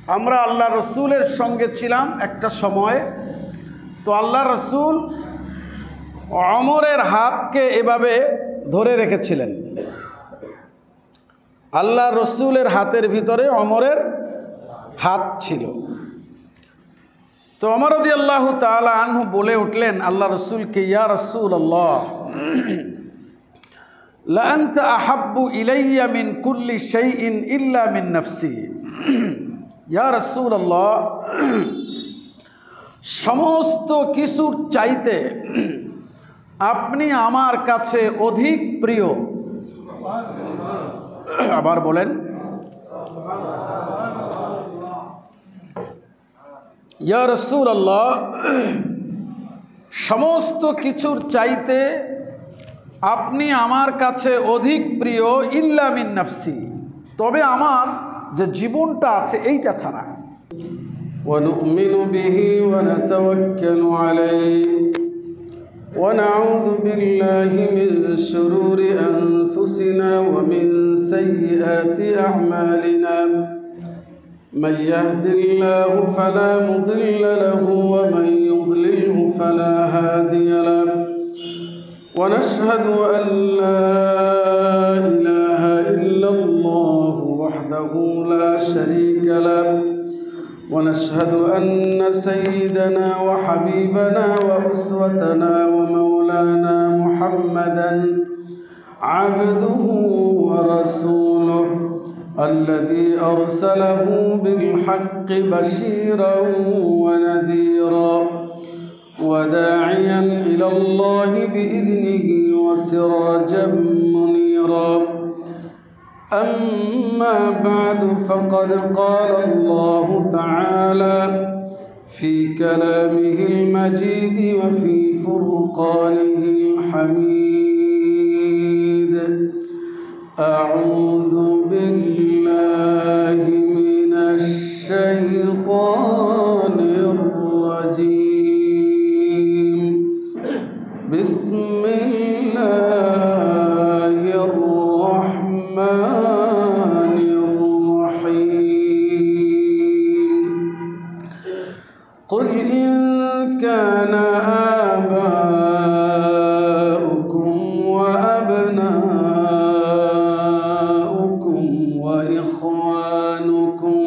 আমরা আল্লাহ রসুলের সঙ্গে ছিলাম একটা সময়। তো আল্লাহ রসুল ওমরের হাতকে এভাবে ধরে রেখেছিলেন। আল্লাহ রসুলের হাতের ভিতরে ওমরের হাত ছিল। তো ওমর রাদিয়াল্লাহু তাআলা আনহু বলে উঠলেন আল্লাহ রসুলকে, ইয়া রাসূলুল্লাহ, লা আনতা আহাব্বু ইলাইয়া মিন কুল্লি শাইইন ইল্লা মিন নাফসি। ইয়া রাসূলুল্লাহ, সমস্ত কিছুর চাইতে আপনি আমার কাছে অধিক প্রিয়। আবার বলেন, ইয়া রাসূলুল্লাহ, সমস্ত কিছুর চাইতে আপনি আমার কাছে অধিক প্রিয়, ইল্লা মিন নাফসি, তবে আমার যে জীবনটা আছে এইটা ছাড়া। ওয়ানুমিনু বিহি ওয়া নাতাওয়াক্কালু আলাইহি ওয়া নাউযু বিল্লাহি মিন শুরুরি আনফুসিনা ওয়া মিন সাইয়্যাতি আ'মালিনা। من يهد الله فلا مضل له ومن يضلله فلا هادي له ونشهد أن لا إله إلا الله وحده لا شريك له ونشهد أن سيدنا وحبيبنا وأسوتنا ومولانا محمدا عبده ورسوله الذي أرسله بالحق بشيرا ونذيرا وداعيا إلى الله بإذنه وسراجا منيرا. أما بعد، فقد قال الله تعالى في كلامه المجيد وفي فرقانه الحميد: أعوذ بالله من الشيطان الرجيم. بسم الله الرحمن الرحيم. قل إن كان آباؤكم وأبناؤكم وإخوانكم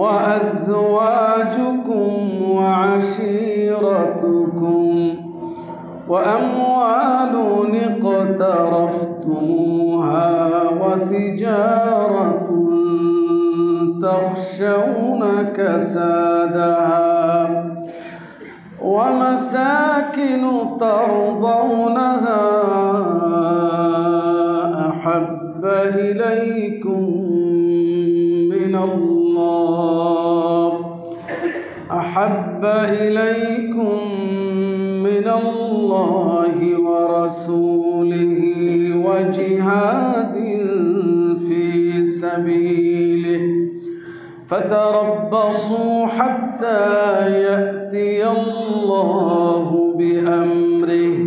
وأزواجكم وعشيرتكم وأموال اقترفتموها وتجارة تخشون كسادها ومساكن ترضونها أحب إليكم من الله ورسوله وجهاد في سبيله فتربصوا حتى يأتي الله بأمره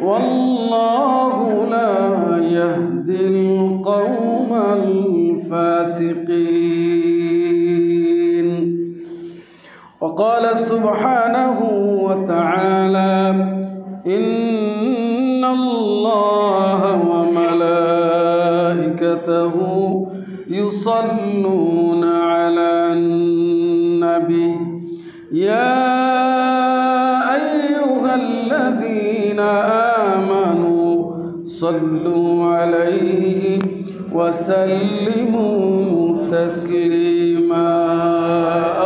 والله لا يهدي القوم الفاسقين. وقال سبحانه وتعالى: إن الله وملائكته يصلون على النبي يا أيها الذين آمنوا صلوا عليه وسلموا تسليما.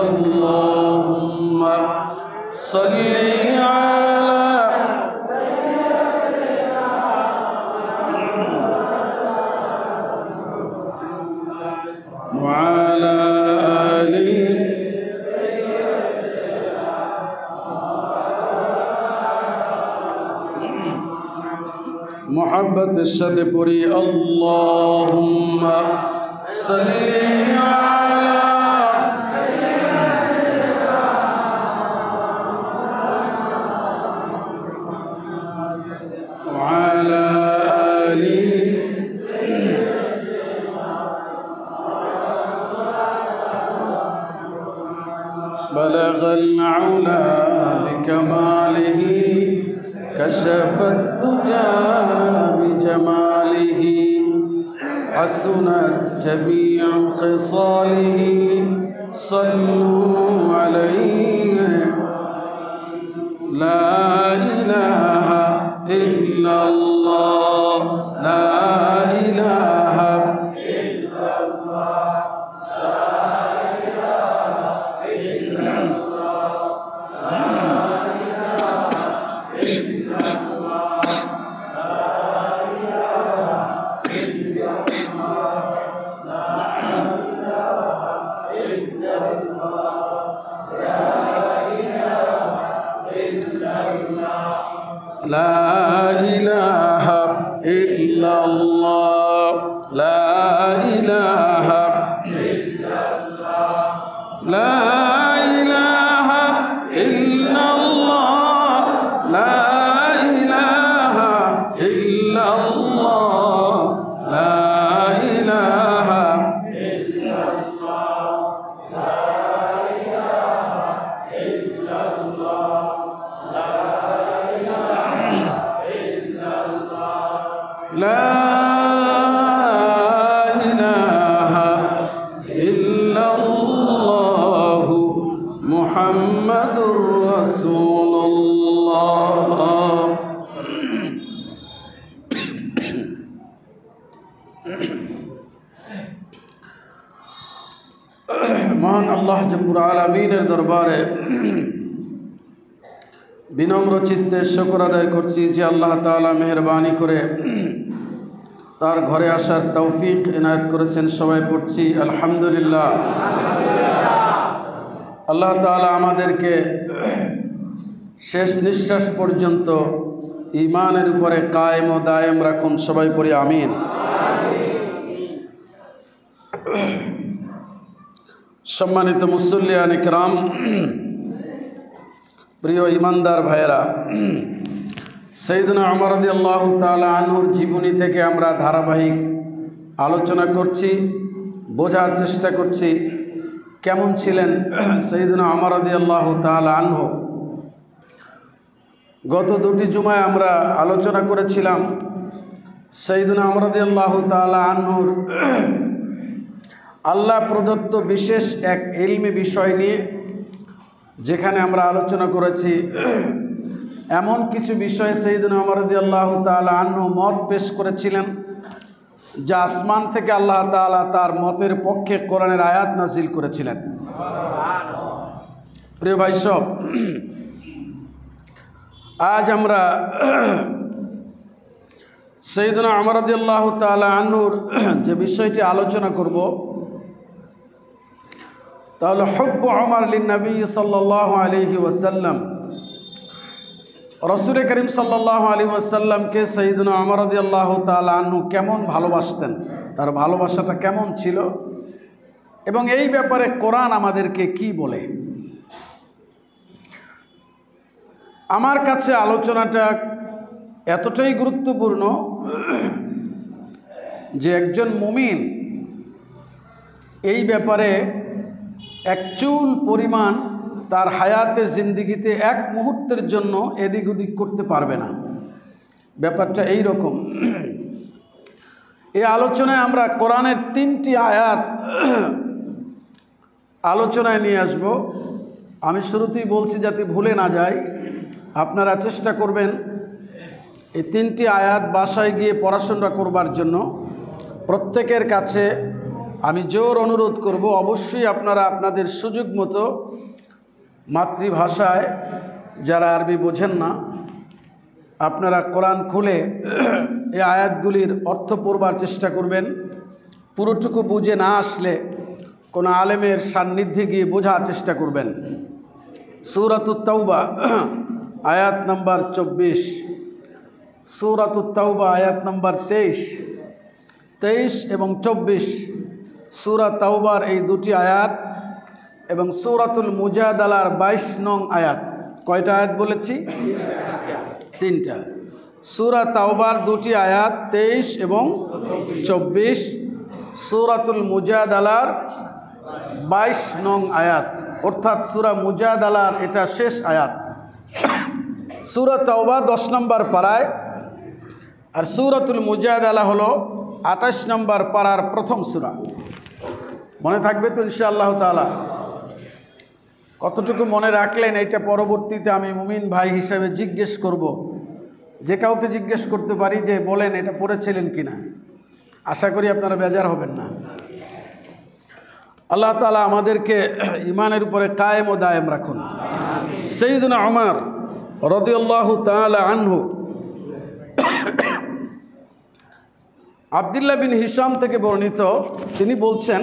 اللهم صل على وعلى آله محبت الشد پوری. اللهم صل على وعلى آله بلغ العلا بكماله كشف الدجى بجماله حسنت جميع خصاله صلوا عليه لا إله إلا الله لا إله إلا الله لا إله إلا الله لا إله إلا الله لا إله إلا الله لا إله إلا الله لا إله إلا الله لا إله إلا الله لا إله إلا الله محمد رسول الله মহান আল্লাহ জব্বুল আলামিনের দরবারে বিনম্র চিত্তে শুকর আদায় করছি যে আল্লাহ তাআলা মেহেরবানি করে তার ঘরে আসার তৌফিক এনায়েত করেছেন। সবাই পড়ছি আলহামদুলিল্লাহ। আল্লাহ তাআলা আমাদেরকে শেষ নিঃশ্বাস পর্যন্ত ঈমানের উপরে কায়েম ও দায়েম রাখুন। সবাই পড়ি আমিন। সম্মানিত মুসল্লিয়ান ইকরাম, প্রিয় ইমানদার ভাইয়েরা, সাইয়েদনা ওমর রাদিয়াল্লাহু তাআলা আনহুর জীবনী থেকে আমরা ধারাবাহিক আলোচনা করছি, বোঝার চেষ্টা করছি কেমন ছিলেন সাইয়েদনা ওমর রাদিয়াল্লাহু তাআলা আনহু। গত দুটি জুমায় আমরা আলোচনা করেছিলাম সাইয়েদনা ওমর রাদিয়াল্লাহু তাআলা আনহুর আল্লাহ প্রদত্ত বিশেষ এক ইলমি বিষয় নিয়ে, যেখানে আমরা আলোচনা করেছি এমন কিছু বিষয়ে সাইয়েদনা ওমর রাদিয়াল্লাহু তাআলা আনহু মত পেশ করেছিলেন যা আসমান থেকে আল্লাহ তাআলা তার মতের পক্ষে কোরআনের আয়াত নাজিল করেছিলেন। প্রিয় ভাই সব, আজ আমরা সাইয়েদনা ওমর রাদিয়াল্লাহু তাআলা আনহুর যে বিষয়টি আলোচনা করব তাহলে হুব্বু ওমর লিন-নবী সাল্লাল্লাহু আলাইহি ওয়াসাল্লাম। রাসূল করিম সাল্লাল্লাহু আলাইহি ওয়াসাল্লামকে সাইয়েদনা ওমর রাদিয়াল্লাহু তাআলা আনহু কেমন ভালোবাসতেন, তার ভালোবাসাটা কেমন ছিল, এবং এই ব্যাপারে কোরআন আমাদেরকে কি বলে। আমার কাছে আলোচনাটা এতটাই গুরুত্বপূর্ণ যে একজন মুমিন এই ব্যাপারে এক চুল পরিমাণ তার হায়াতে জিন্দিগিতে এক মুহূর্তের জন্য এদিক ওদিক করতে পারবে না। ব্যাপারটা এই রকম। এই আলোচনায় আমরা কোরআনের 3টি আয়াত আলোচনায় নিয়ে আসব। আমি শুরুতেই বলছি যাতে ভুলে না যায়, আপনারা চেষ্টা করবেন এই 3টি আয়াত বাসায় গিয়ে পড়াশোনা করবার জন্য। প্রত্যেকের কাছে আমি জোর অনুরোধ করব, অবশ্যই আপনারা আপনাদের সুযোগ মতো মাতৃভাষায়, যারা আরবি বোঝেন না, আপনারা কোরআন খুলে এই আয়াতগুলির অর্থ পড়বার চেষ্টা করবেন। পুরোটুকু বুঝে না আসলে কোনো আলেমের সান্নিধ্যে গিয়ে বোঝার চেষ্টা করবেন। সূরাতুত তাওবা আয়াত নাম্বার 24, সূরাতুত তাওবা আয়াত নাম্বার 23 এবং 24, সূরা তাওবার এই দুটি আয়াত এবং সূরাতুল মুজাদালার 22 নং আয়াত। কয়টা আয়াত বলেছি? 3টা। সূরা তাওবার দুটি আয়াত 23 এবং 24, সূরাতুল মুজাদালার 22 নং আয়াত। অর্থাৎ সূরা মুজাদালার এটা শেষ আয়াত। সূরা তাওবা 10 নম্বর পারায়, আর সূরাতুল মুজাদালা হলো 28 নম্বর পারার প্রথম সূরা। মনে থাকবে তো ইনশাআল্লাহ তাআলা? কতটুকু মনে রাখলেন এটা পরবর্তীতে আমি মুমিন ভাই হিসেবে জিজ্ঞেস করব, যে কাউকে জিজ্ঞেস করতে পারি যে বলেন এটা পড়েছিলেন কিনা। আশা করি আপনারা বেজার হবেন না। আল্লাহ তাআলা আমাদেরকে ঈমানের উপরে কায়েম ও দায়েম রাখুন। সাইয়্যিদুনা ওমর রাদিয়াল্লাহু তাআলা আনহু আব্দুল্লাহ বিন হিশাম থেকে বর্ণিত, তিনি বলছেন,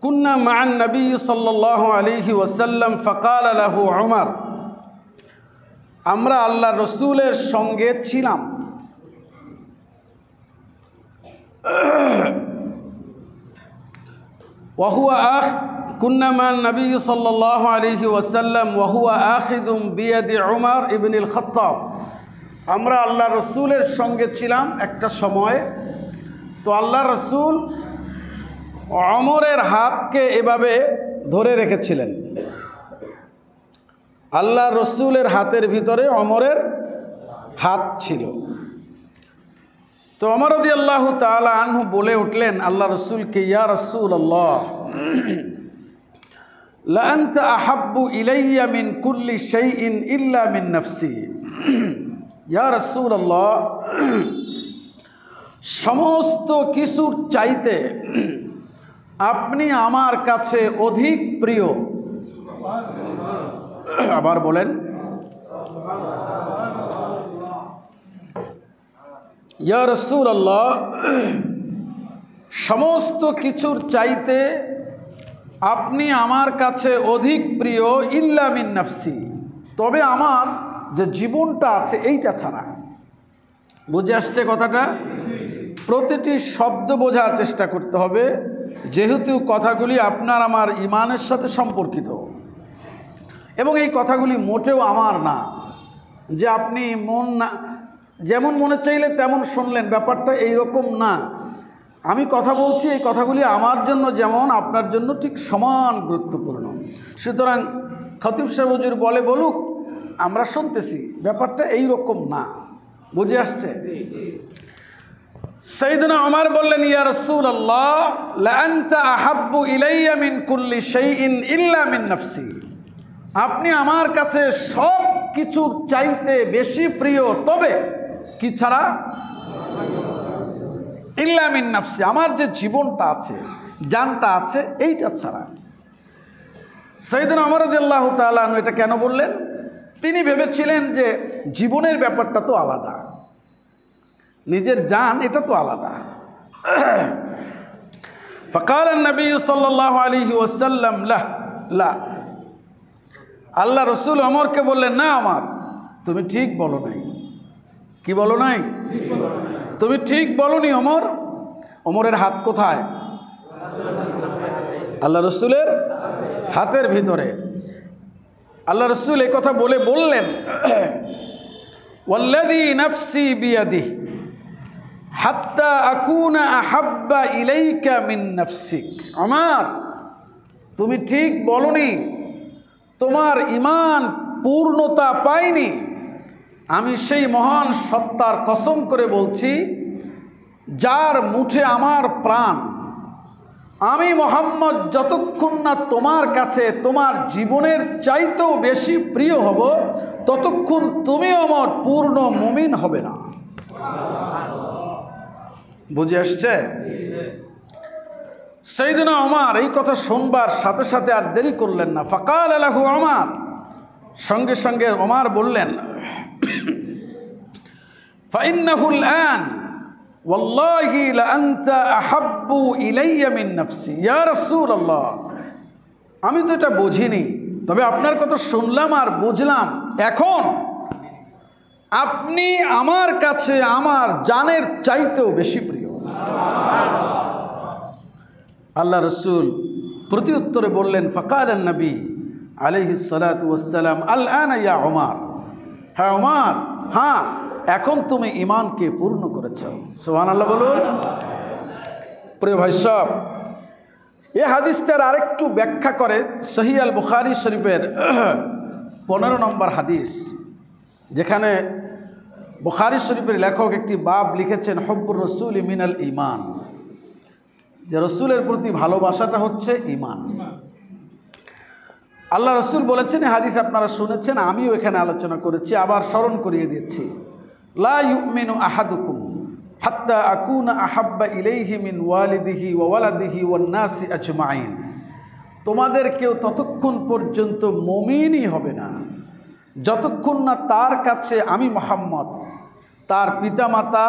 কুন্না মা'আন নবী সাল্লাল্লাহু আলাইহি ওয়াসাল্লাম ফাকালা লাহু ওমর, আমরা আল্লাহ রসুলের সঙ্গে ছিলাম। কুন্না মা'আন নবী সাল্লাল্লাহু আলাইহি ওয়াসাল্লাম ওয়া হুয়া আখিযুম বিয়াদি ওমর ইবনুল খাত্তাব, আমরা আল্লাহ রসুলের সঙ্গে ছিলাম একটা সময়। তো আল্লাহ রসুল ওমরের হাতকে এভাবে ধরে রেখেছিলেন। আল্লাহ রসুলের হাতের ভিতরে ওমরের হাত ছিল। তো ওমর রাদিয়াল্লাহু তাআলা আনহু বলে উঠলেন আল্লাহ রসুলকে, ইয়া রাসূলুল্লাহ, লা আনতা আহাব্বু ইলাইয়া মিন কুল্লি শাইইন ইল্লা মিন নাফসি। ইয়া রাসূলুল্লাহ, সমস্ত কিছুর চাইতে আপনি আমার কাছে অধিক প্রিয়। আবার বলেন, ইয়া রাসূলুল্লাহ, সমস্ত কিছুর চাইতে আপনি আমার কাছে অধিক প্রিয়, ইল্লা মিন নাফসি, তবে আমার যে জীবনটা আছে এইটা ছাড়া। বুঝে আসছে কথাটা? প্রতিটি শব্দ বোঝার চেষ্টা করতে হবে, যেহেতু কথাগুলি আপনার আমার ঈমানের সাথে সম্পর্কিত, এবং এই কথাগুলি মোটেও আমার না যে আপনি মন না যেমন মনে চাইলে তেমন শুনলেন, ব্যাপারটা এইরকম না। আমি কথা বলছি, এই কথাগুলি আমার জন্য যেমন আপনার জন্য ঠিক সমান গুরুত্বপূর্ণ। সুতরাং খতিব সাহেব হুজুর বলে বলুক, আমরা শুনতেছি, ব্যাপারটা এইরকম না। বুঝে আসছে? সাইয়্যিদুনা ওমর বললেন, ইয়া রাসূলুল্লাহ, লা আনতা আহাব্বু ইলাইয়া মিন কুল্লি শাইইন ইল্লা মিন নাফসি, আপনি আমার কাছে সব কিছুর চাইতে বেশি প্রিয়, তবে কি ছাড়া? ইল্লা মিন নাফসি, আমার যে জীবনটা আছে, জানটা আছে, এইটা ছাড়া। সাইয়্যিদুনা ওমর রাদিয়াল্লাহু তাআলা আনহু এটা কেন বললেন? তিনি ভেবেছিলেন যে জীবনের ব্যাপারটা তো আলাদা, নিজের জান এটা তো আলাদা। ফাকাল নবী সাল্লাল্লাহু আলাইহি ওয়াসাল্লাম, লা লা, আল্লাহ রসুল ওমরকে বললেন, না ওমর, তুমি ঠিক বলো নাই। কি বলো নাই? তুমি ঠিক বলনি ওমর। ওমরের হাত কোথায়? আল্লাহ রসুলের হাতের ভিতরে। আল্লাহ রসুল এই কথা বলে বললেন, ওয়াল্লাযী নাফসি বিয়াদিহি হাত্তা আকুনা আহাব্বা ইলাইকা মিন নাফসিক। ওমর, তুমি ঠিক বলনি, তোমার ঈমান পূর্ণতা পায়নি। আমি সেই মহান সত্তার কসম করে বলছি, যার মুঠে আমার প্রাণ, আমি মুহাম্মদ যতক্ষণ না তোমার কাছে তোমার জীবনের চাইতেও বেশি প্রিয় হব, ততক্ষণ তুমি আমার পূর্ণ মুমিন হবে না। বুঝে আসছে? সাইয়্যিদুনা ওমর এই কথা শুনবার সাথে সাথে আর দেরি করলেন না। ফাকাল লাহু ওমর, সঙ্গে সঙ্গে ওমর বললেন, ফাইন্নাহুল আন ওয়াল্লাহি লা আনতা আহাব্বু ইলাইয়া মিন নাফসি। ইয়া রাসূলুল্লাহ, আমি তো এটা বুঝিনি, তবে আপনার কথা শুনলাম আর বুঝলাম, এখন আপনি আমার কাছে আমার জানের চাইতেও বেশি প্রিয়। আল্লাহ রসুল প্রতি উত্তরে বললেন, ফাকালান নবী আলাইহিস সালাতু ওয়াস সালাম, আল আনা ইয়া ওমর। হ্যাঁ ওমর, হ্যাঁ, এখন তুমি ঈমানকে পূর্ণ করেছ। সুবহানাল্লাহ বলুন। প্রিয় ভাই সব, এই হাদিসটার আরেকটু ব্যাখ্যা করে সহিহ আল বুখারী শরীফের 15 নম্বর হাদিস, যেখানে বুখারী শরীফের লেখক একটি বাব লিখেছেন হুব্বুর রাসূল মিনাল ঈমান, যে রসুলের প্রতি ভালোবাসাটা হচ্ছে ঈমান। আল্লাহ রসুল বলেছেন, হাদিস আপনারা শুনেছেন, আমিও এখানে আলোচনা করেছি, আবার স্মরণ করিয়ে দিচ্ছি। লা ইউমিনু আহাদুকুম হাত্তা আকুনা আহাব্বা ইলাইহি মিন ওয়ালিদিহি ওয়া ওয়ালাদিহি ওয়ান নাসি আজমাইন। তোমাদের কেউ ততক্ষণ পর্যন্ত মুমিনই হবে না যতক্ষণ না তার কাছে আমি মুহাম্মদ, তার পিতামাতা,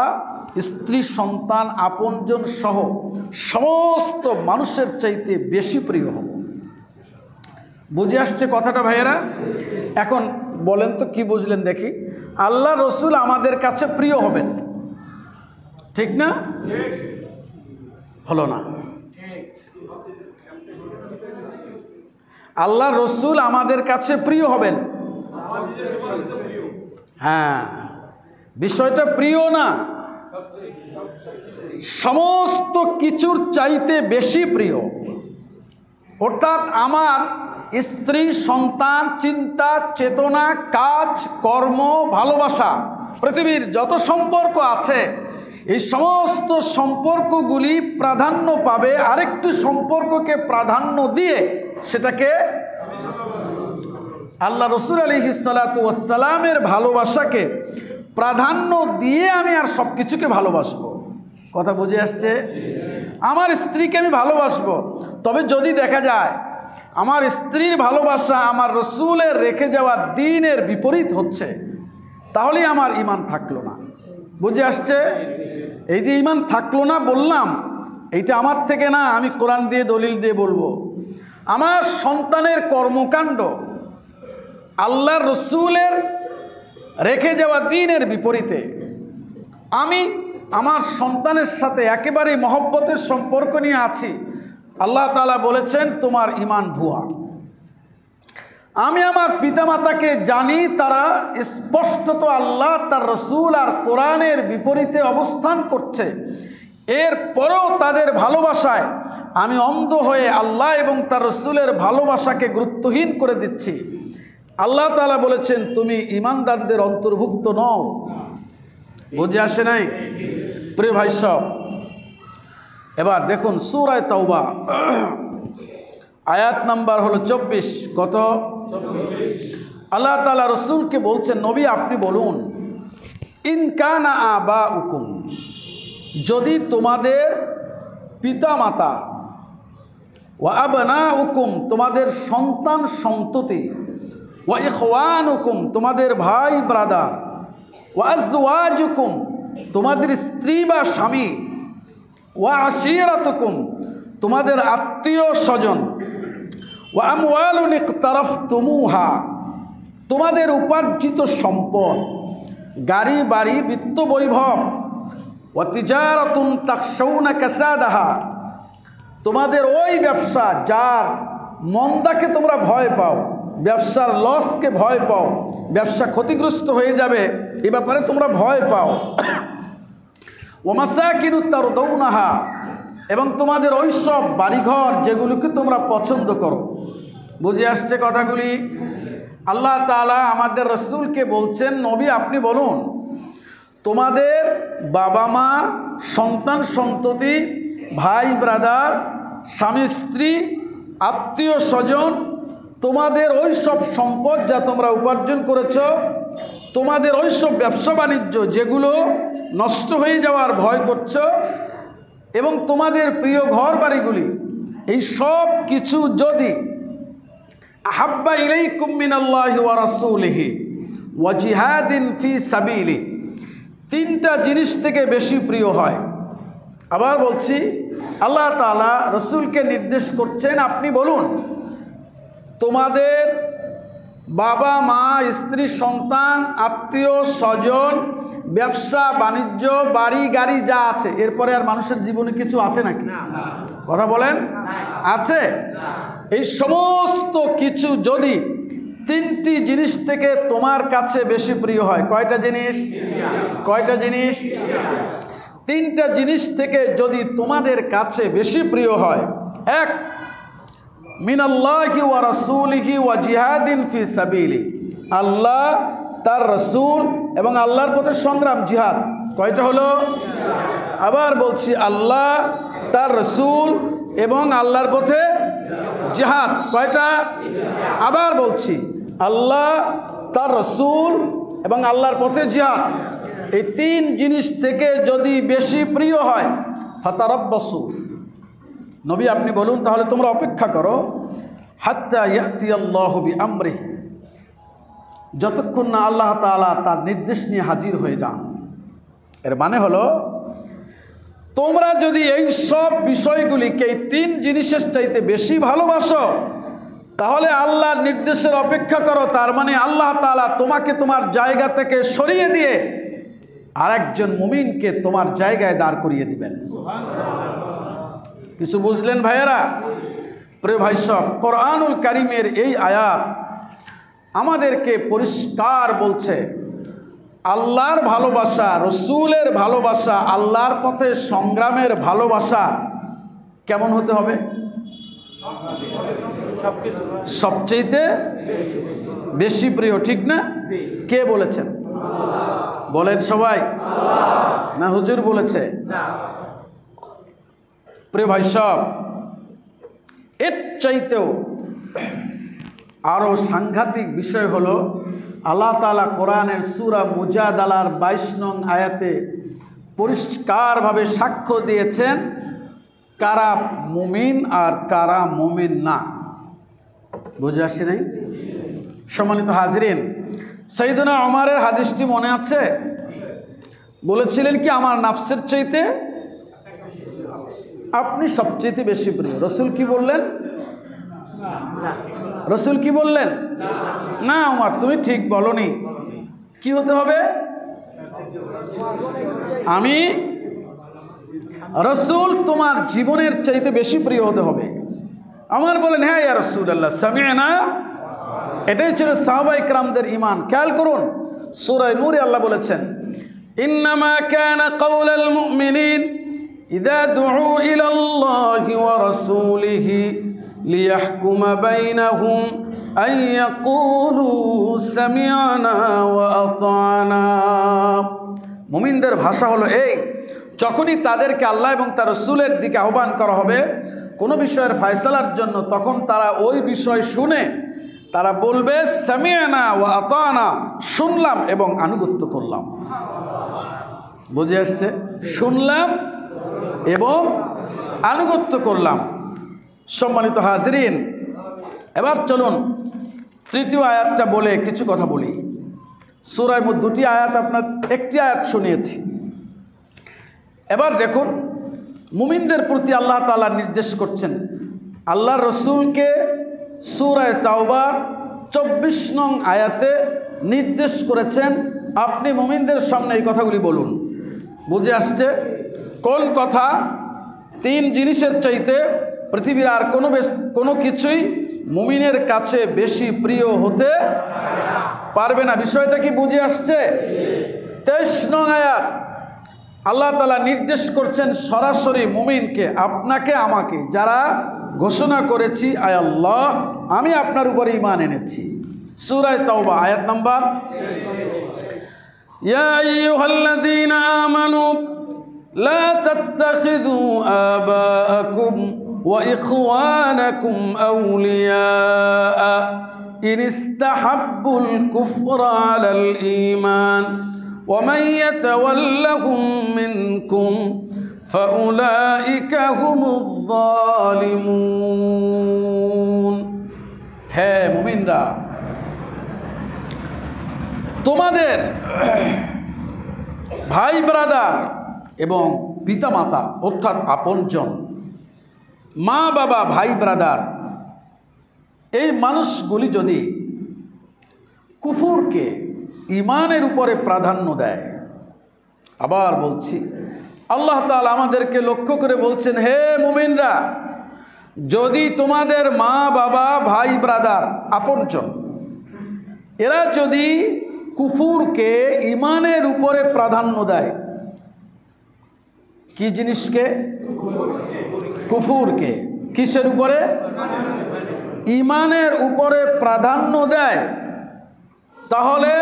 স্ত্রী, সন্তান, আপনজন সহ সমস্ত মানুষের চাইতে বেশি প্রিয় হব। বুঝে আসছে কথাটা ভাইয়েরা? এখন বলেন তো কি বুঝলেন দেখি? আল্লাহ রসুল আমাদের কাছে প্রিয় হবেন, ঠিক না? হলো না? আল্লাহ রসুল আমাদের কাছে প্রিয় হবেন। হ্যাঁ, বিষয়টা প্রিয় না, সমস্ত কিছুর চাইতে বেশি প্রিয়। অর্থাৎ আমার স্ত্রী, সন্তান, চিন্তা, চেতনা, কাজ, কর্ম, ভালোবাসা, পৃথিবীর যত সম্পর্ক আছে, এই সমস্ত সম্পর্কগুলি প্রাধান্য পাবে আরেকটি সম্পর্ককে প্রাধান্য দিয়ে, সেটাকে আল্লাহ রসুল আলাইহিস সালাতু ওয়াস সালামের ভালোবাসাকে প্রাধান্য দিয়ে আমি আর সব কিছুকে ভালোবাসবো। কথা বুঝে আসছে? আমার স্ত্রীকে আমি ভালোবাসবো, তবে যদি দেখা যায় আমার স্ত্রীর ভালোবাসা আমার রসুলের রেখে যাওয়া দ্বীনের বিপরীত হচ্ছে, তাহলেই আমার ঈমান থাকলো না। বুঝে আসছে? এই যে ঈমান থাকলো না বললাম, এইটা আমার থেকে না, আমি কোরআন দিয়ে দলিল দিয়ে বলবো। আমার সন্তানের কর্মকাণ্ড আল্লাহর রসুলের রেখে যাওয়া দ্বীনের বিপরীতে, আমি আমার সন্তানের সাথে একেবারেই মহব্বতের সম্পর্ক নিয়ে আছি, আল্লাহ তাআলা বলেছেন তোমার ঈমান ভুয়া। আমি আমার পিতামাতাকে জানি তারা স্পষ্টত আল্লাহ, তার রসুল আর কোরআনের বিপরীতে অবস্থান করছে, এরপরেও তাদের ভালোবাসায় আমি অন্ধ হয়ে আল্লাহ এবং তার রসুলের ভালোবাসাকে গুরুত্বহীন করে দিচ্ছি। আল্লাহ তাআলা বলেছেন তুমি ঈমানদারদের অন্তর্ভুক্ত নও। বুঝে আসে নাই? প্রিয় ভাই সব, এবার দেখুন সূরা তাওবা আয়াত নাম্বার হলো 24। কত? আল্লাহ তাআলা রসুলকে বলছেন, নবী আপনি বলুন, ইন কানা আবাউকুম, যদি তোমাদের পিতামাতা, ওয়া আবনাউকুম তোমাদের সন্তান সন্ততি, ওয়া ইখওয়ানুকুম তোমাদের ভাই ব্রাদার, ওয়া আজওয়াজুকুম তোমাদের স্ত্রী বা স্বামী, ওয়া আশিরাতুকুম তোমাদের আত্মীয় স্বজন, ওয়া আমওয়ালুন ইকতারাফতুমুহা তোমাদের উপার্জিত সম্পদ, গাড়ি বাড়ি, বিত্ত বৈভব, ওয়া তিজারাতুন তাখশাউনা কাসাদাহা তোমাদের ওই ব্যবসা যার মন্দাকে তোমরা ভয় পাও, ব্যবসার লসকে ভয় পাও, ব্যবসা ক্ষতিগ্রস্ত হয়ে যাবে এ ব্যাপারে তোমরা ভয় পাও, ওয়া মাসাকিনু তারদাউনাহা এবং তোমাদের ওই সব বাড়িঘর যেগুলোকে তোমরা পছন্দ করো। বুঝে আসছে কথাগুলি? আল্লাহ তাআলা আমাদের রসুলকে বলছেন, নবী আপনি বলুন, তোমাদের বাবা মা, সন্তান সন্ততি, ভাই ব্রাদার, স্বামী স্ত্রী, আত্মীয় স্বজন, তোমাদের ওই সব সম্পদ যা তোমরা উপার্জন করেছ, তোমাদের ওই সব ব্যবসা বাণিজ্য যেগুলো নষ্ট হয়ে যাওয়ার ভয় করছো, এবং তোমাদের প্রিয় ঘর বাড়িগুলি, এই সব কিছু যদি আহাব্বা ইলাইকুম মিনাল্লাহি ওয়া রাসূলিহি ওয়া জিহাদিন ফি সাবিলি তিনটা জিনিস থেকে বেশি প্রিয় হয়। আবার বলছি, আল্লাহ তাআলা রসুলকে নির্দেশ করছেন আপনি বলুন, তোমাদের বাবা মা, স্ত্রী, সন্তান, আত্মীয় স্বজন, ব্যবসা বাণিজ্য, বাড়ি গাড়ি যা আছে, এরপরে আর মানুষের জীবনে কিছু আছে নাকি? কথা বলেন, আছে? এই সমস্ত কিছু যদি তিনটি জিনিস থেকে তোমার কাছে বেশি প্রিয় হয়, কয়টা জিনিস? কয়টা জিনিস? তিনটা জিনিস থেকে যদি তোমাদের কাছে বেশি প্রিয় হয়, এক, মিনাল্লাহি ওয়া রাসূলিহি ওয়া জিহাদিন ফি সাবিলি, আল্লাহ, তার রাসূল এবং আল্লাহর পথে সংগ্রাম, জিহাদ। কয়টা হলো? আবার বলছি, আল্লাহ, তার রাসূল এবং আল্লাহর পথে জিহাদ। কয়টা? আবার বলছি, আল্লাহ, তার রাসূল এবং আল্লাহর পথে জিহাদ। এই তিন জিনিস থেকে যদি বেশি প্রিয় হয়, ফাতারাব্বাসু, নবী আপনি বলুন তাহলে তোমরা অপেক্ষা করো, হাত্তা ইয়াতিয়াল্লাহু বিআমরিহি, যতক্ষণ না আল্লাহ তাআলা তার নির্দেশ নিয়ে হাজির হয়ে যান। এর মানে হলো, তোমরা যদি এই সব বিষয়গুলিকে, এই তিন জিনিসের চাইতে বেশি ভালোবাসো, তাহলে আল্লাহর নির্দেশের অপেক্ষা করো। তার মানে আল্লাহ তাআলা তোমাকে তোমার জায়গা থেকে সরিয়ে দিয়ে আরেকজন মুমিনকে তোমার জায়গায় দাঁড় করিয়ে দিবেন। কিছু বুঝলেন ভাইয়েরা? প্রিয় ভাই সব, কোরআনুল কারীমের এই আয়াত আমাদেরকে পরিষ্কার বলছে, আল্লাহর ভালোবাসা, রসুলের ভালোবাসা, আল্লাহর পথে সংগ্রামের ভালোবাসা কেমন হতে হবে? সবচেয়ে বেশি প্রিয়, ঠিক না? কে বলেছেন? বলেন সবাই, না হুজুর বলেছে? প্রিয় ভাই সব, এর চাইতেও আরও সাংঘাতিক বিষয় হলো, আল্লাহ তাআলা কোরআনের সূরা মুজাদালার 22 নং আয়াতে পরিষ্কারভাবে সাক্ষ্য দিয়েছেন কারা মুমিন আর কারা মুমিন না। বুঝে আসে নাই? সম্মানিত হাজরিন, সাইয়েদনা ওমরের হাদিসটি মনে আছে? বলেছিলেন কি, আমার নাফসের চাইতে আপনি সবচেয়ে বেশি প্রিয়। রসুল কি বললেন? রসুল কি বললেন? না ওমর, তুমি ঠিক বলনি। কি হতে হবে? আমি রসুল তোমার জীবনের চাইতে বেশি প্রিয় হতে হবে। আমার বলেন, হ্যাঁ ইয়া রাসূলুল্লাহ, সামি'না। এটাই ছিল সাহাবায়ে কেরামদের ঈমান। খেয়াল করুন, সূরা নূরে আল্লাহ বলেছেন, ইন্নামা কানা কাওলাল মুমিনিন ইযা দুউ ইলাল্লাহি ওয়া রাসূলিহি লিয়াহকুমা বাইনাহুম আন ইয়াকুলু সামি'না ওয়া আতা'না। মুমিনদের ভাষা হলো এই, যখনই তাদেরকে আল্লাহ এবং তার রাসূলের দিকে আহ্বান করা হবে কোনো বিষয়ের ফয়সালার জন্য, তখন তারা ওই বিষয় শুনে তারা বলবে সামি'না ওয়া আতা'না, শুনলাম এবং আনুগত্য করলাম। বুঝে আসছে? শুনলাম এবং আনুগত্য করলাম। সম্মানিত হাজরিন, এবার চলুন তৃতীয় আয়াতটা বলে কিছু কথা বলি। সূরায় মোট দুটি আয়াত, আপনার একটি আয়াত শুনিয়েছি। এবার দেখুন, মুমিনদের প্রতি আল্লাহ তাআলা নির্দেশ করছেন। আল্লাহর রসুলকে সূরা তাওবার 24 নং আয়াতে নির্দেশ করেছেন, আপনি মুমিনদের সামনে এই কথাগুলি বলুন। বুঝে আসছে? কোন কথা? তিন জিনিসের চাইতে পৃথিবীর আর কোনো কিছুই মুমিনের কাছে বেশি প্রিয় হতে পারবে না। বিষয়টা কি বুঝে আসছে? 23 নং আয়াত আল্লাহ তাআলা নির্দেশ করছেন সরাসরি মুমিনকে, আপনাকে আমাকে, যারা ঘোষণা করেছি, আয় আল্লাহ, আমি আপনার উপর ঈমান এনেছি। সূরা তাওবা আয়াত নাম্বার, ইয়া আইয়ুহাল্লাযীনা আমানু লা তাত্তাখিযু আবাআকুম ওয়া ইখওয়ানাকুম আউলিয়া ইন ইসতাহাব্বুল কুফরা আলাল ঈমান ومن يتولهم منكم فأولئك هم الظالمون। হে মুমিনরা, তোমাদের ভাই ব্রাদার এবং পিতামাতা অর্থাৎ আপনজন, মা বাবা, ভাই ব্রাদার, এই মানুষগুলি যদি কুফুরকে ঈমানের উপরে প্রাধান্য দেয়, আবার বলছি, আল্লাহ তাআলা আমাদেরকে লক্ষ্য করে বলছেন, হে মুমিনরা, যদি তোমাদের মা বাবা, ভাই ব্রাদার, আপনজন, এরা যদি কুফুরকে ঈমানের উপরে প্রাধান্য দেয়, কি জিনিসকে? কুফুরকে। কিসের উপরে? ইমানের উপরে প্রাধান্য দেয়, তাহলে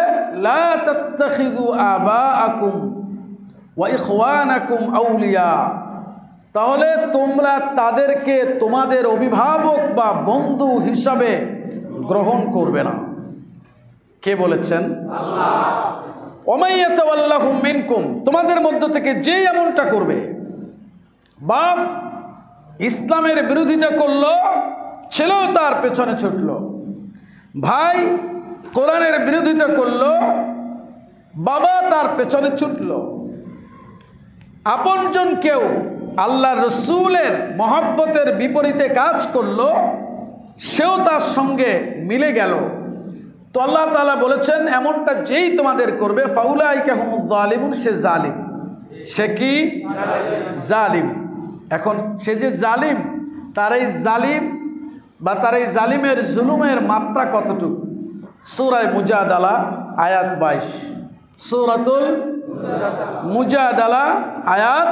লা তাত্তাখিযু আবাআকুম ওয়া ইখওয়ানাকুম আউলিয়া, তাহলে তোমরা তাদেরকে তোমাদের অভিভাবক বা বন্ধু হিসাবে গ্রহণ করবে না। কে বলেছেন? আল্লাহ। ওয়া মান ইয়াতাওয়াল্লাহু মিনকুম, তোমাদের মধ্য থেকে যে এমনটা করবে, বাপ ইসলামের বিরোধিতা করলো, ছেলেও তার পেছনে ছুটলো, ভাই কোরআনের বিরোধিতা করলো, বাবা তার পেছনে ছুটলো, আপনজন কেউ আল্লাহ রসুলের মহব্বতের বিপরীতে কাজ করলো, সেও তার সঙ্গে মিলে গেল, তো আল্লাহ তাআলা বলেছেন এমনটা যেই তোমাদের করবে ফাউলাইকা হুমুয যালিমুন, সে জালিম। সে কি? জালিম। এখন সে যে জালিম, তার এই জালিম বা তার এই জালিমের জুলুমের মাত্রা কতটুকু? সূরা মুজাদালা আয়াত 22, সূরাতুল মুজাদালা আয়াত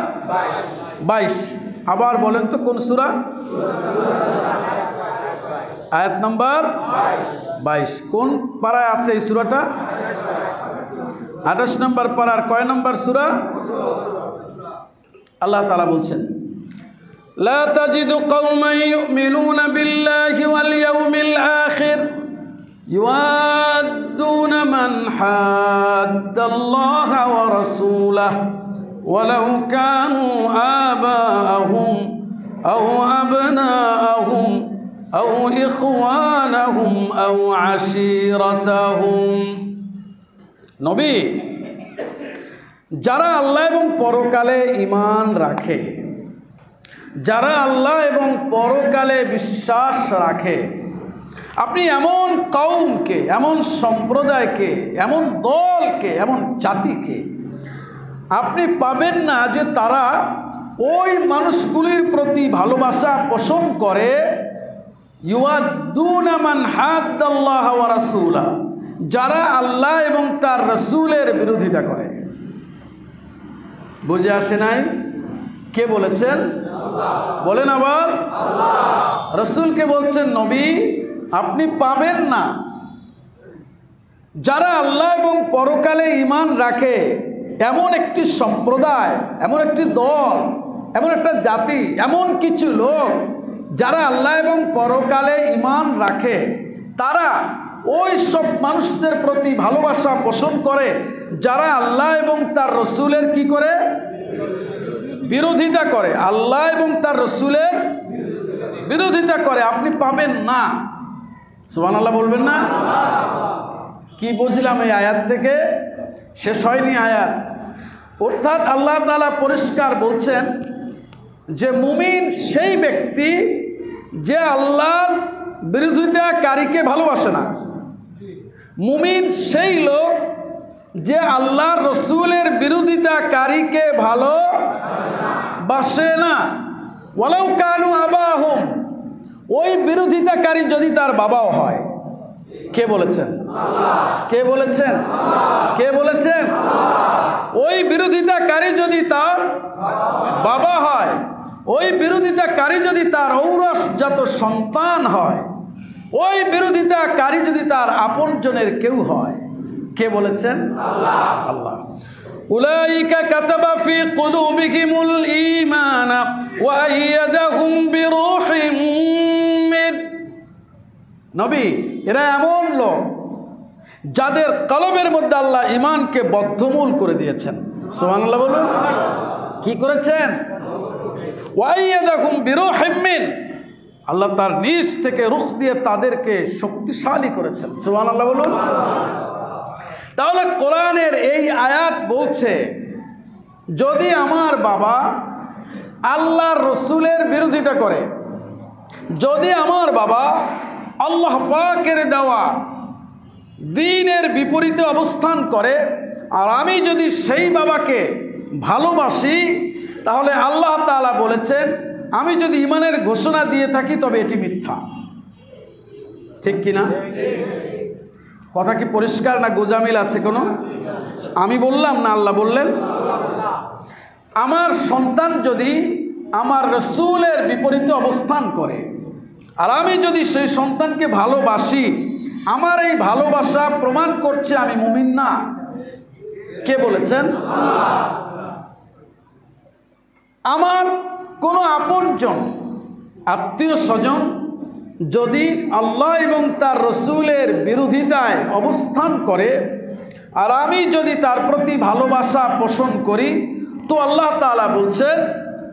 22। আবার বলেন তো কোন সূরা? আয়াত নাম্বার 22। কোন পারায় আছে এই সূরাটা? 28 নম্বর পারার কয় নম্বর সূরা? আল্লাহ তাআলা বলছেন, লা তাজিদু কওমান ইউমিনুনা বিল্লাহি ওয়াল ইয়াউমিল আখির ইউআদ্দুনা মান হাদ্দাল্লাহা ওয়া রাসূলাহু ওয়ালাউ কানু আবাআহুম আও আবনাআহুম আও ইখওয়ানাহুম আও আশীরাতাহুম। নবী, যারা আল্লাহ এবং পরকালে ঈমান রাখে, যারা আল্লাহ এবং পরকালে বিশ্বাস রাখে, আপনি এমন কওমকে, এমন সম্প্রদায়কে, এমন দলকে, এমন জাতিকে আপনি পাবেন না যে তারা ওই মানুষগুলির প্রতি ভালোবাসা পোষণ করে, ইউআদ্দুনা মান হাদ্দাল্লাহ ওয়া রাসূলা, যারা আল্লাহ এবং তার রসুলের বিরোধিতা করে। বুঝে আসে নাই? কে বলেছেন? বলেন আবার। রসুলকে বলছেন, নবী আপনি পাবেন না যারা আল্লাহ এবং পরকালে ঈমান রাখে এমন একটি সম্প্রদায়, এমন একটি দল, এমন একটা জাতি, এমন কিছু লোক যারা আল্লাহ এবং পরকালে ঈমান রাখে, তারা ওই সব মানুষদের প্রতি ভালোবাসা পোষণ করে যারা আল্লাহ এবং তার রসুলের কি করে? বিরোধিতা করে। আল্লাহ এবং তার রসুলের বিরোধিতা করে। আপনি পাবেন না। সুবহানাল্লাহ বলবেন না? কি বুঝলাম এই আয়াত থেকে? শেষ হয়নি আয়াত। অর্থাৎ আল্লাহ তাআলা পরিষ্কার বলছেন যে মুমিন সেই ব্যক্তি যে আল্লাহর বিরোধিতাকারীকে ভালোবাসে না। মুমিন সেই লোক যে আল্লাহর রসুলের বিরোধিতাকারীকে ভালোবাসে না। ওয়ালাউ কানু আবাহুম, ওই বিরোধিতাকারী যদি তার বাবাও হয়। কে বলেছেন? কে বলেছেন? কে বলেছেন? ওই বিরোধিতাকারী যদি তার বাবা হয়, ওই বিরোধিতাকারী যদি তার ঔরসজাত সন্তান হয়, ওই বিরোধিতাকারী যদি তার আপনজনের কেউ হয়। কে বলেছেন? আল্লাহ। আল্লাহ। উলাইকা কাতাবা ফি কুলুবিহিমুল ঈমান ওয়া আইয়াদাহুম বিরূহিম মিন। নবী, এরা এমন লোক যাদের কলবের মধ্যে আল্লাহ ঈমানকে বদ্ধমূল করে দিয়েছেন। সুবহানাল্লাহ বলুন। কি করেছেন? ওয়া আইয়াদাহুম বিরূহিম মিন, আল্লাহ তার নিজ থেকে রূহ দিয়ে তাদেরকে শক্তিশালী করেছেন। সুবহানাল্লাহ বলুন। তাহলে কোরআনের এই আয়াত বলছে, যদি আমার বাবা আল্লাহর রসুলের বিরোধিতা করে, যদি আমার বাবা আল্লাহ পাকের দেওয়া দ্বীনের বিপরীতে অবস্থান করে, আর আমি যদি সেই বাবাকে ভালোবাসি, তাহলে আল্লাহ তাআলা বলেছেন আমি যদি ঈমানের ঘোষণা দিয়ে থাকি তবে এটি মিথ্যা। ঠিক কিনা? কথা কি পরিষ্কার না গোজামিল আছে কোনো? আমি বললাম না আল্লাহ বললেন? আমার সন্তান যদি আমার রসুলের বিপরীতে অবস্থান করে, আর আমি যদি সেই সন্তানকে ভালোবাসি, আমার এই ভালোবাসা প্রমাণ করছে আমি মুমিন না। কে বলেছেন? আমার কোনো আপনজন আত্মীয় স্বজন যদি আল্লাহ এবং তার রসুলের বিরোধিতায় অবস্থান করে, আর আমি যদি তার প্রতি ভালোবাসা পোষণ করি, তো আল্লাহ তাআলা বলছেন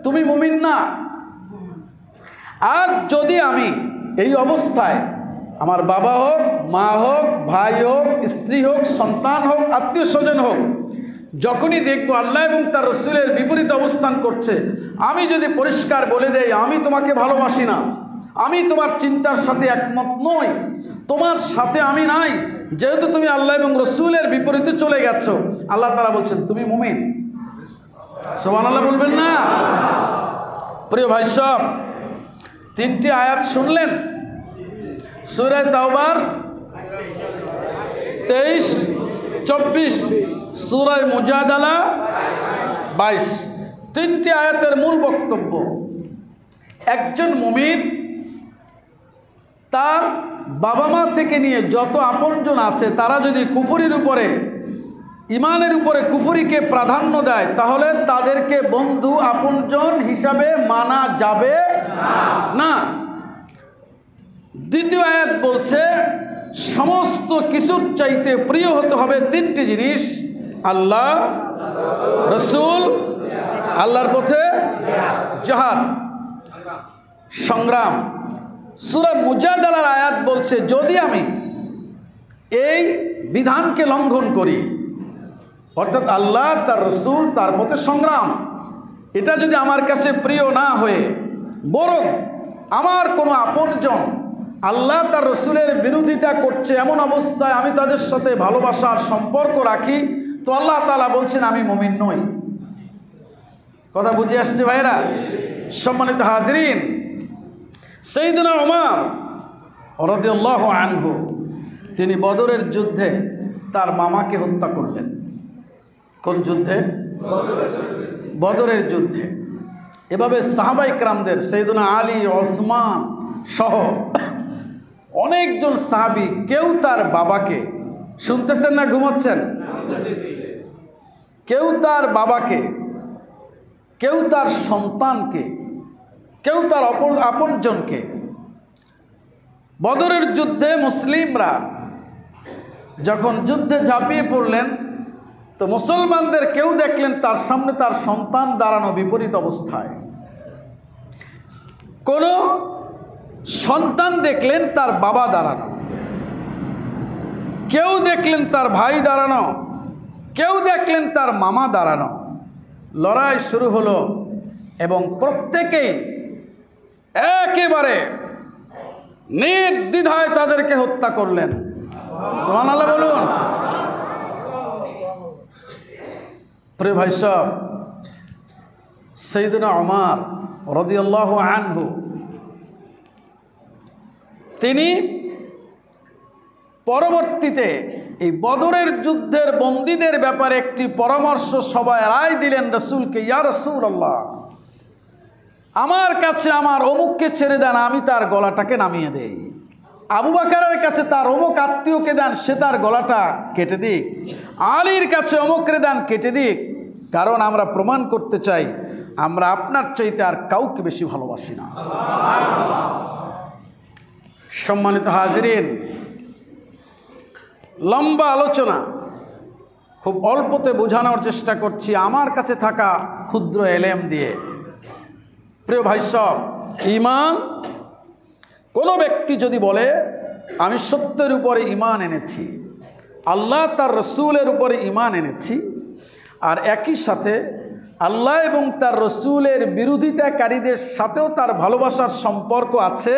তুমি মুমিন না। আর যদি আমি এই অবস্থায় আমার বাবা হোক, মা হোক, ভাই হোক, স্ত্রী হোক, সন্তান হোক, আত্মীয় স্বজন হোক, যখনই দেখবো আল্লাহ এবং তার রসুলের বিপরীত অবস্থান করছে, আমি যদি পরিষ্কার বলে দেই আমি তোমাকে ভালোবাসি না, আমি তোমার চিন্তার সাথে একমত নই, তোমার সাথে আমি নাই, যেহেতু তুমি আল্লাহ এবং রসুলের বিপরীতে চলে গেছো, আল্লাহ তাআলা বলছেন তুমি মুমিন। সুবহানাল্লাহ বলবেন না? প্রিয় ভাই সব, 3টি আয়াত শুনলেন সূরা তাওবার 23, 24, সূরা মুজাদালা 22। 3টি আয়াতের মূল বক্তব্য, একজন মুমিন তার বাবা মা থেকে নিয়ে যত আপনজন আছে তারা যদি কুফরির উপরে, ইমানের উপরে কুফরিকে প্রাধান্য দেয়, তাহলে তাদেরকে বন্ধু আপনজন হিসাবে মানা যাবে না। দ্বিতীয় আয়াত বলছে সমস্ত কিছুর চাইতে প্রিয় হতে হবে 3টি জিনিস: আল্লাহ, রসুল, আল্লাহর পথে জিহাদ, সংগ্রাম। সূরা মুজাদালার আয়াত বলছে যদি আমি এই বিধানকে লঙ্ঘন করি, অর্থাৎ আল্লাহ, তার রসুল, তার পথে সংগ্রাম, এটা যদি আমার কাছে প্রিয় না হয়ে বরং আমার কোনো আপনজন আল্লাহ তার রসুলের বিরোধিতা করছে, এমন অবস্থায় আমি তাদের সাথে ভালোবাসার সম্পর্ক রাখি, তো আল্লাহ তাআলা বলছেন আমি মুমিন নই। কথা বুঝে আসছে ভাইরা? সম্মানিত হাজরিন, সাইয়েদনা ওমর রাদিয়াল্লাহু আনহু তিনি বদরের যুদ্ধে তার মামাকে হত্যা করলেন। কোন যুদ্ধে? বদরের যুদ্ধে। এভাবে সাহাবায়ে কেরামদের সাইয়েদনা আলী, ওসমান সহ অনেকজন সাহাবী কেউ তার বাবাকে, শুনতেছেন না ঘুমাচ্ছেন? কেউ তার বাবাকে, কেউ তার সন্তানকে, কেউ তার আপনজনকে বদরের যুদ্ধে মুসলিমরা যখন যুদ্ধে ঝাঁপিয়ে পড়লেন, তো মুসলমানদের কেউ দেখলেন তার সামনে তার সন্তান দাঁড়ানো বিপরীত অবস্থায়, কোন সন্তান দেখলেন তার বাবা দাঁড়ানো, কেউ দেখলেন তার ভাই দাঁড়ানো, কেউ দেখলেন তার মামা দাঁড়ানো। লড়াই শুরু হলো এবং প্রত্যেকেই একেবারে নির্দ্বিধায় তাদেরকে হত্যা করলেন। সুবহানাল্লাহ বলুন। প্রিয় ভাই সব, সাইয়েদনা ওমর রাদিয়াল্লাহু আনহু তিনি পরবর্তীতে এই বদরের যুদ্ধের বন্দীদের ব্যাপারে একটি পরামর্শ সভায় রায় দিলেন রাসূলকে, ইয়া রাসূলুল্লাহ, আমার কাছে আমার অমুককে ছেড়ে দেন, আমি তার গলাটাকে নামিয়ে দেই। আবু বকরের কাছে তার অমুক আত্মীয়কে দেন, সে তার গলাটা কেটে দিক। আলীর কাছে অমুকরে দেন, কেটে দিক। কারণ আমরা প্রমাণ করতে চাই আমরা আপনার চাইতে আর কাউকে বেশি ভালোবাসি না। সম্মানিত হাজরিন, লম্বা আলোচনা খুব অল্পতে বোঝানোর চেষ্টা করছি আমার কাছে থাকা ক্ষুদ্র এলেম দিয়ে। প্রিয় ভাই সব, ঈমান, কোনো ব্যক্তি যদি বলে আমি সত্যের উপরে ঈমান এনেছি, আল্লাহ তার রসুলের উপরে ঈমান এনেছি, আর একই সাথে আল্লাহ এবং তার রসুলের বিরোধিতাকারীদের সাথেও তার ভালোবাসার সম্পর্ক আছে,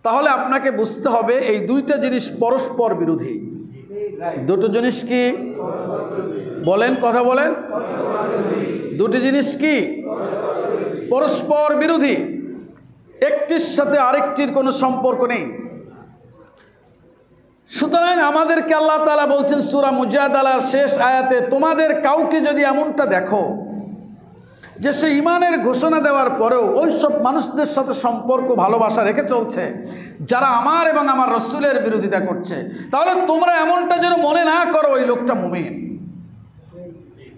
তাহলে আপনাকে বুঝতে হবে এই দুইটা জিনিস পরস্পর বিরোধী। দুটো জিনিস কি বলেন? কথা বলেন। দুটি জিনিস কি? পরস্পর বিরোধী। একটির সাথে আরেকটির কোনো সম্পর্ক নেই। সুতরাং আমাদেরকে আল্লাহ তাআলা বলছেন সূরা মুজাদালার শেষ আয়াতে, তোমাদের কাউকে যদি এমনটা দেখো যে সে ইমানের ঘোষণা দেওয়ার পরেও ওই সব মানুষদের সাথে সম্পর্ক ভালোবাসা রেখে চলছে যারা আমার এবং আমার রসুলের বিরোধিতা করছে, তাহলে তোমরা এমনটা যেন মনে না করো ওই লোকটা মুমিন।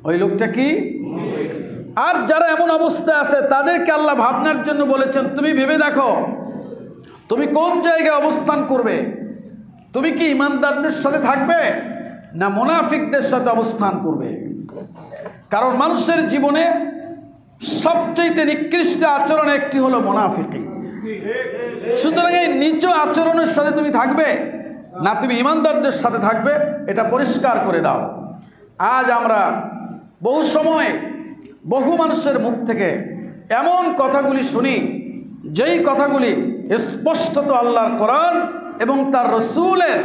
ওই লোকটা কি? আর যারা এমন অবস্থায় আছে তাদেরকে আল্লাহ ভাবনার জন্য বলেছেন, তুমি ভেবে দেখো তুমি কোন জায়গায় অবস্থান করবে। তুমি কি ইমানদারদের সাথে থাকবে না মুনাফিকদের সাথে অবস্থান করবে? কারণ মানুষের জীবনে সবচেয়ে নিকৃষ্ট আচরণ একটি হলো মুনাফিকি। সুতরাং এই নিচ আচরণের সাথে তুমি থাকবে না তুমি ইমানদারদের সাথে থাকবে, এটা পরিষ্কার করে দাও। আজ আমরা বহু সময় বহু মানুষের মুখ থেকে এমন কথাগুলি শুনি যেই কথাগুলি স্পষ্টত আল্লাহর কোরআন এবং তার রসুলের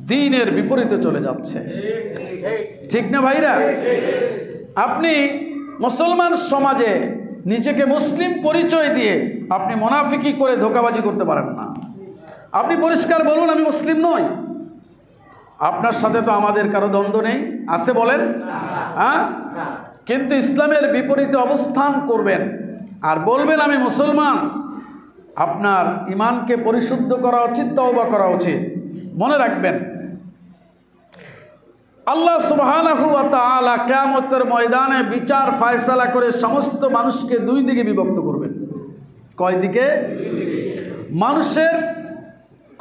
দ্বীনের বিপরীতে চলে যাচ্ছে, ঠিক না ভাইরা? আপনি মুসলমান সমাজে নিজেকে মুসলিম পরিচয় দিয়ে আপনি মুনাফিকি করে ধোঁকাবাজি করতে পারেন না। আপনি পরিষ্কার বলুন আমি মুসলিম নই। আপনার সাথে তো আমাদের কারো দ্বন্দ্ব নেই, আছে বলেন? হ্যাঁ, কিন্তু ইসলামের বিপরীতে অবস্থান করবেন আর বলবেন আমি মুসলমান। আপনার ইমানকে পরিশুদ্ধ করা উচিত, তওবা করা উচিত। মনে রাখবেন আল্লাহ সুবহানাহু ওয়া তাআলা কিয়ামতের ময়দানে বিচার ফয়সালা করে সমস্ত মানুষকে দুই দিকে বিভক্ত করবেন। কয় দিকে? মানুষের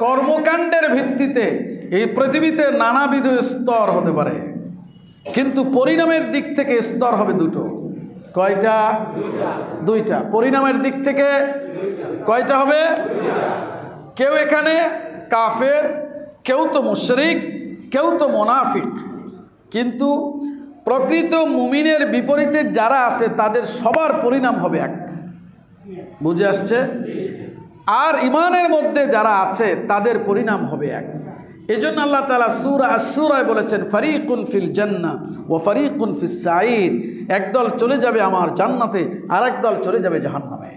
কর্মকাণ্ডের ভিত্তিতে এই পৃথিবীতে নানাবিধ স্তর হতে পারে, কিন্তু পরিণামের দিক থেকে স্তর হবে দুটো। কয়টা? দুইটা। পরিণামের দিক থেকে কয়টা হবে? কেউ এখানে কাফের, কেউ তো মুশরিক, কেউ তো মুনাফিক, কিন্তু প্রকৃত মুমিনের বিপরীতে যারা আছে তাদের সবার পরিণাম হবে এক। বুঝে আসছে? আর ইমানের মধ্যে যারা আছে তাদের পরিণাম হবে এক। এজন্য আল্লাহ তাআলা সূরা আশ-শূরায় বলেছেন ফারিকুন ফিল জান্নাহ ওয়া ফারিকুন ফিস সাঈদ, একদল চলে যাবে আমার জান্নাতে আর একদল চলে যাবে জাহান্নামে।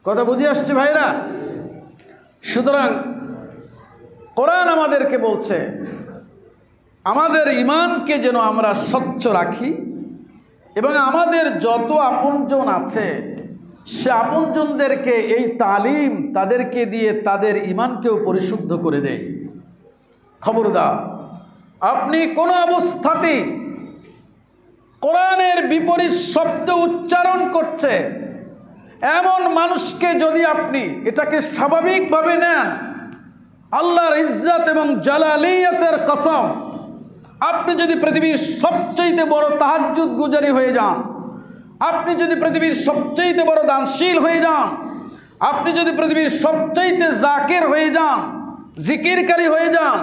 কথা বুঝে আসছে ভাইরা? সুতরাং কোরআন আমাদেরকে বলছে আমাদের ইমানকে যেন আমরা স্বচ্ছ রাখি এবং আমাদের যত আপনজন আছে সে আপনজনদেরকে এই তালিম তাদেরকে দিয়ে তাদের ইমানকেও পরিশুদ্ধ করে দেয়। খবরদার আপনি কোনো অবস্থাতেই কোরআনের বিপরীত শব্দ উচ্চারণ করছে এমন মানুষকে যদি আপনি এটাকে স্বাভাবিকভাবে নেন, আল্লাহর ইজ্জত এবং জালালিয়াতের কসম, আপনি যদি পৃথিবীর সবচেয়ে বড় তাহাজ্জুদ গুজারি হয়ে যান, আপনি যদি পৃথিবীর সবচেয়ে বড় দানশীল হয়ে যান, আপনি যদি পৃথিবীর সবচেয়ে জাকির হয়ে যান, জিকিরকারী হয়ে যান,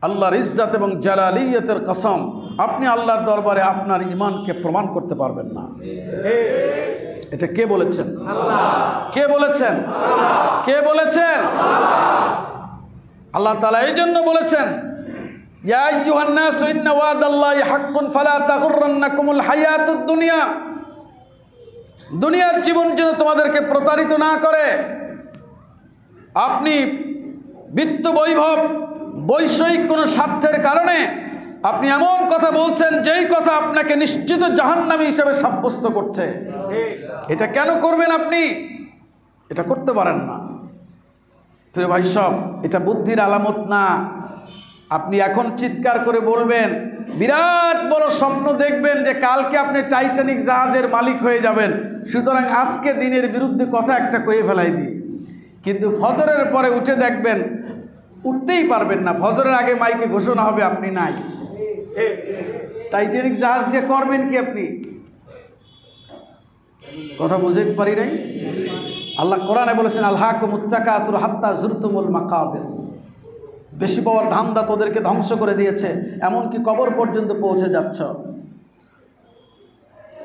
আল্লাহর ইজ্জত এবং জালালিয়াতের কসম আপনি আল্লাহর দরবারে আপনার ঈমানকে প্রমাণ করতে পারবেন না। এটা কে বলেছেন? কে বলেছেন? কে বলেছেন? আল্লাহ তাআলা এই জন্য বলেছেন ইয়া আইয়ুহান নাস ইন্না ওয়াদাল্লাহি হাক্কুন ফালা তাগুররান্নাকুমুল হায়াতুদ দুনিয়া, দুনিয়ার জীবন যেন তোমাদেরকে প্রতারিত না করে। আপনি বিত্ত বৈভব বৈষয়িক কোনো স্বার্থের কারণে আপনি এমন কথা বলছেন যেই কথা আপনাকে নিশ্চিত জাহান্নামী হিসেবে সাব্যস্ত করছে। এটা কেন করবেন? আপনি এটা করতে পারেন না। প্রিয় ভাই সব, এটা বুদ্ধির আলামত না। আপনি এখন চিৎকার করে বলবেন, বিরাট বড় স্বপ্ন দেখবেন যে কালকে আপনি টাইটানিক জাহাজের মালিক হয়ে যাবেন, সুতরাং আজকে দিনের বিরুদ্ধে কথা একটা কয়ে ফেলাই দিই। কিন্তু ফজরের পরে উঠে দেখবেন উঠতেই পারবেন না। ফজরের আগে মাইকে ঘোষণা হবে আপনি নাই। টাইটানিক জাহাজ দিয়ে করবেন কি আপনি? কথা বুঝতে পারি নাই? আল্লাহ কোরআনে বলেছেন আলহাকুমুত তাকাসুর হাত্তা যুরতুমুল মাকাবির, বেশি পাওয়ার ধান্দা তোদেরকে ধ্বংস করে দিয়েছে, এমনকি কবর পর্যন্ত পৌঁছে যাচ্ছ।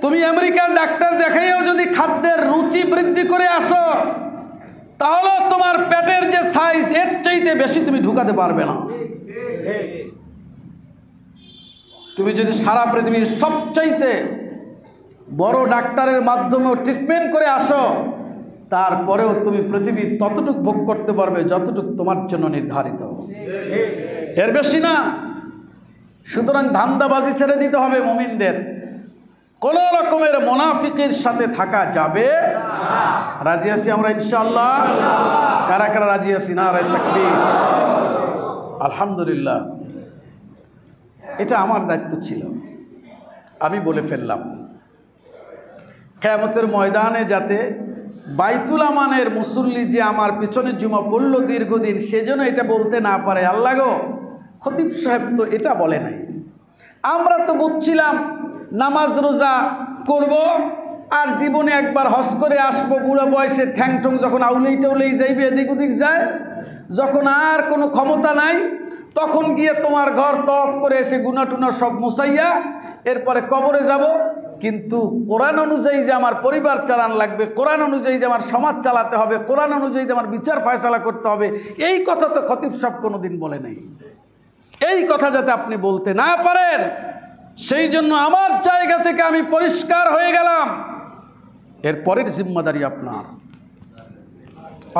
তুমি আমেরিকার ডাক্তার দেখাইও যদি খাদ্যের রুচি বৃদ্ধি করে আসো, তাহলে তোমার পেটের যে সাইজ এর চাইতে বেশি তুমি ঢুকাতে পারবে না। তুমি যদি সারা পৃথিবীর সবচাইতে বড় ডাক্তারের মাধ্যমেও ট্রিটমেন্ট করে আসো, তারপরেও তুমি পৃথিবীর ততটুকু ভোগ করতে পারবে যতটুকু তোমার জন্য নির্ধারিত, এর বেশি না। সুতরাং ধান্দাবাজি ছেড়ে দিতে হবে মুমিনদের। কোনো রকমের মুনাফিকের সাথে থাকা যাবে না। রাজি আছি আমরা ইনশাআল্লাহ? কারা কারা রাজি আছি? নারায়ে তাকবীর। আলহামদুলিল্লাহ, এটা আমার দায়িত্ব ছিল, আমি বলে ফেললাম। কিয়ামতের ময়দানে যাতে বাইতুল আমানের মুসল্লি যে আমার পিছনে জুমা পড়ল দীর্ঘদিন, সেজন্য এটা বলতে না পারে, আল্লাহ গো খতিব সাহেব তো এটা বলে নাই, আমরা তো বুঝছিলাম নামাজ রোজা করব আর জীবনে একবার হজ করে আসবো, বুড়ো বয়সে ঠ্যাং ঠং যখন আউলেই টাউলেই যাইবে, এদিক ওদিক যায়, যখন আর কোনো ক্ষমতা নাই তখন গিয়ে তোমার ঘর তপ করে এসে গুনা টুনা সব মুছাইয়া এরপরে কবরে যাব। কিন্তু কোরআন অনুযায়ী যে আমার পরিবার চালান লাগবে, কোরআন অনুযায়ী যে আমার সমাজ চালাতে হবে, কোরআন অনুযায়ী যে আমার বিচার ফয়সালা করতে হবে, এই কথা তো খতিব সাহেব কোনোদিন বলে নাই। এই কথা যাতে আপনি বলতে না পারেন, সেই জন্য আমার জায়গা থেকে আমি পরিষ্কার হয়ে গেলাম। এরপরের জিম্মাদারি আপনার।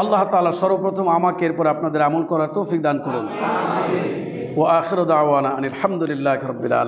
আল্লাহ তাআলা সর্বপ্রথম আমাকে, এরপর আপনাদের আমল করার তৌফিক দান করুন। ওয়া আখিরু দাওয়ানা আনিল হামদুলিল্লাহি রাব্বিল আলামিন।